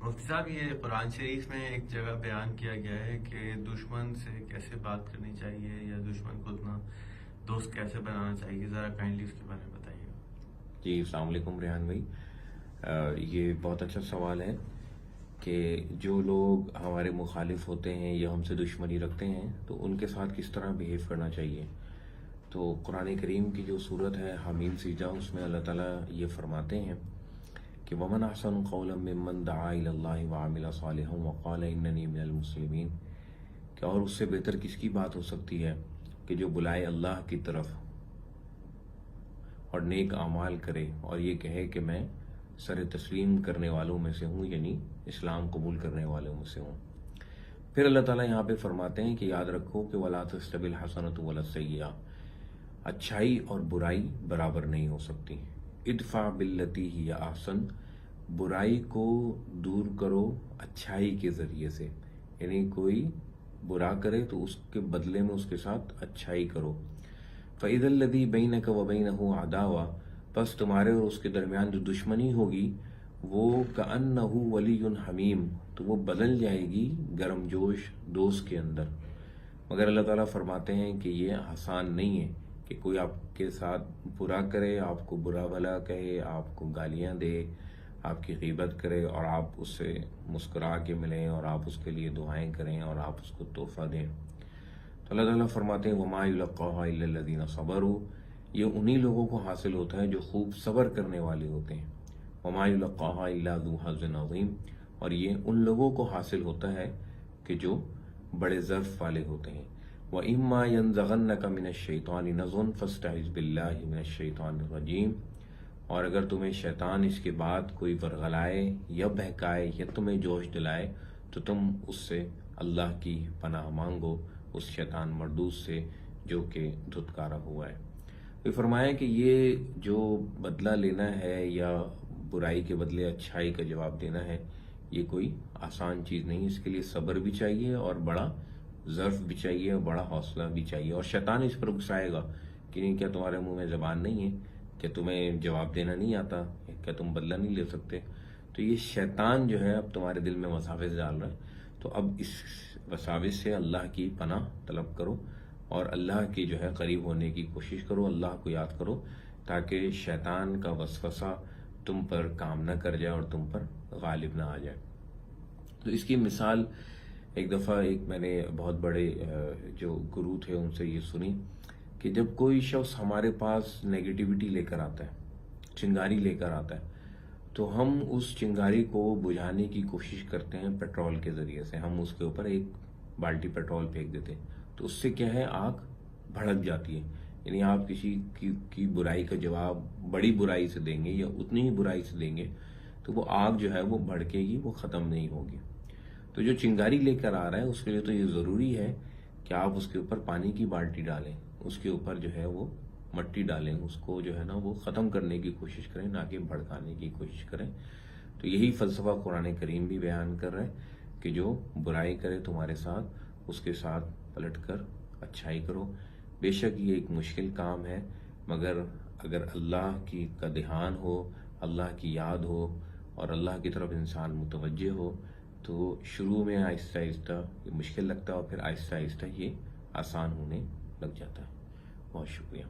مفتی صاحب، یہ قرآن شریف میں ایک جگہ بیان کیا گیا ہے کہ دشمن سے کیسے بات کرنی چاہیے یا دشمن کو اتنا دوست کیسے بنانا چاہیے، ذرا کائنڈلی اس کے بارے میں بتائیے گا۔ جی السلام علیکم ریحان بھائی، یہ بہت اچھا سوال ہے کہ جو لوگ ہمارے مخالف ہوتے ہیں یا ہم سے دشمنی رکھتے ہیں تو ان کے ساتھ کس طرح بیہیو کرنا چاہیے۔ تو قرآن کریم کی جو صورت ہے حمیم سجدہ، اس میں اللہ تعالیٰ یہ فرماتے ہیں کہ وَمَنْ أَحْسَنُ قَوْلًا مِّمَّنْ دَعَا إِلَى اللَّهِ وَعَمِلَ صَالِحًا وَقَالَ إِنَّنِي مِنَ الْمُسْلِمِينَ، کہ اور اس سے بہتر کس کی بات ہو سکتی ہے کہ جو بلائے اللہ کی طرف اور نیک اعمال کرے اور یہ کہے کہ میں سر تسلیم کرنے والوں میں سے ہوں، یعنی اسلام قبول کرنے والوں میں سے ہوں۔ پھر اللہ تعالیٰ یہاں پہ فرماتے ہیں کہ یاد رکھو کہ وَلَا تَسْتَوِي الْحَسَنَةُ وَلَا السَّيِّئَةُ، اچھائی اور برائی برابر نہیں ہو سکتی۔ ادفع باللتی ہی احسن، برائی کو دور کرو اچھائی کے ذریعے سے، یعنی کوئی برا کرے تو اس کے بدلے میں اس کے ساتھ اچھائی کرو۔ فَإِذَا الَّذِي بَيْنَكَ وَبَيْنَهُ عَدَاوَةٌ، پس تمہارے اور اس کے درمیان جو دشمنی ہوگی وہ كَأَنَّهُ وَلِيٌّ حَمِيمٌ، تو وہ بدل جائے گی گرم جوش دوست کے اندر۔ مگر اللہ تعالیٰ فرماتے ہیں کہ یہ آسان نہیں ہے کہ کوئی آپ کے ساتھ برا کرے، آپ کو برا بھلا کہے، آپ کو گالیاں دے، آپ کی غیبت کرے اور آپ اس سے مسکرا کے ملیں اور آپ اس کے لیے دعائیں کریں اور آپ اس کو تحفہ دیں۔ تو اللہ تعالیٰ فرماتے ہیں وَمَا يُلَقَّاهَا إِلَّا الَّذِينَ صَبَرُوا، یہ انہی لوگوں کو حاصل ہوتا ہے جو خوب صبر کرنے والے ہوتے ہیں۔ وَمَا يُلَقَّاهَا إِلَّا ذُو حَظٍّ عَظِيمٍ، اور یہ ان لوگوں کو حاصل ہوتا ہے کہ جو بڑے ظرف والے ہوتے ہیں۔ وَإِمَّا يَنزَغَنَّكَ مِنَ الشَّيْطَانِ نَزْغٌ فَاسْتَعِذْ بِاللَّهِ مِنَ الشَّيْطَانِ الرَّجِيمِ، اور اگر تمہیں شیطان اس کے بعد کوئی ورغلائے یا بہکائے یا تمہیں جوش دلائے تو تم اس سے اللہ کی پناہ مانگو، اس شیطان مردود سے جو کہ دھتکارا ہوا ہے۔ تو فرمایا کہ یہ جو بدلہ لینا ہے یا برائی کے بدلے اچھائی کا جواب دینا ہے، یہ کوئی آسان چیز نہیں، اس کے لیے صبر بھی چاہیے اور بڑا ظرف بھی چاہیے اور بڑا حوصلہ بھی چاہیے، اور شیطان اس پر غسائے گا کہ نہیں، کیا تمہارے منہ میں زبان نہیں ہے، کہ تمہیں جواب دینا نہیں آتا، کیا تم بدلہ نہیں لے سکتے۔ تو یہ شیطان جو ہے اب تمہارے دل میں وساوس ڈال رہا ہے، تو اب اس وساوس سے اللہ کی پناہ طلب کرو اور اللہ کی جو ہے قریب ہونے کی کوشش کرو، اللہ کو یاد کرو تاکہ شیطان کا وسوسہ تم پر کام نہ کر جائے اور تم پر غالب نہ آ جائے۔ تو اس کی مثال ایک دفعہ میں نے بہت بڑے جو گرو تھے ان سے یہ سنی کہ جب کوئی شخص ہمارے پاس نیگیٹیوٹی لے کر آتا ہے، چنگاری لے کر آتا ہے، تو ہم اس چنگاری کو بجھانے کی کوشش کرتے ہیں پیٹرول کے ذریعے سے، ہم اس کے اوپر ایک بالٹی پیٹرول پھینک دیتے ہیں، تو اس سے کیا ہے، آگ بھڑک جاتی ہے۔ یعنی آپ کسی کی برائی کا جواب بڑی برائی سے دیں گے یا اتنی ہی برائی سے دیں گے تو وہ آگ جو ہے وہ بھڑکے گی، وہ ختم نہیں ہوگی۔ تو جو چنگاری لے کر آ رہا ہے اس کے لیے تو یہ ضروری ہے کہ آپ اس کے اوپر پانی کی بالٹی ڈالیں، اس کے اوپر جو ہے وہ مٹی ڈالیں، اس کو جو ہے نا وہ ختم کرنے کی کوشش کریں، نہ کہ بھڑکانے کی کوشش کریں۔ تو یہی فلسفہ قرآن کریم بھی بیان کر رہا ہے کہ جو برائی کرے تمہارے ساتھ، اس کے ساتھ پلٹ کر اچھائی کرو۔ بے شک یہ ایک مشکل کام ہے، مگر اگر اللہ کا دھیان ہو، اللہ کی یاد ہو اور اللہ کی طرف انسان متوجہ ہو تو شروع میں آہستہ آہستہ یہ مشکل لگتا ہے اور پھر آہستہ آہستہ یہ آسان ہونے لگ جاتا ہے۔ بہت شکریہ۔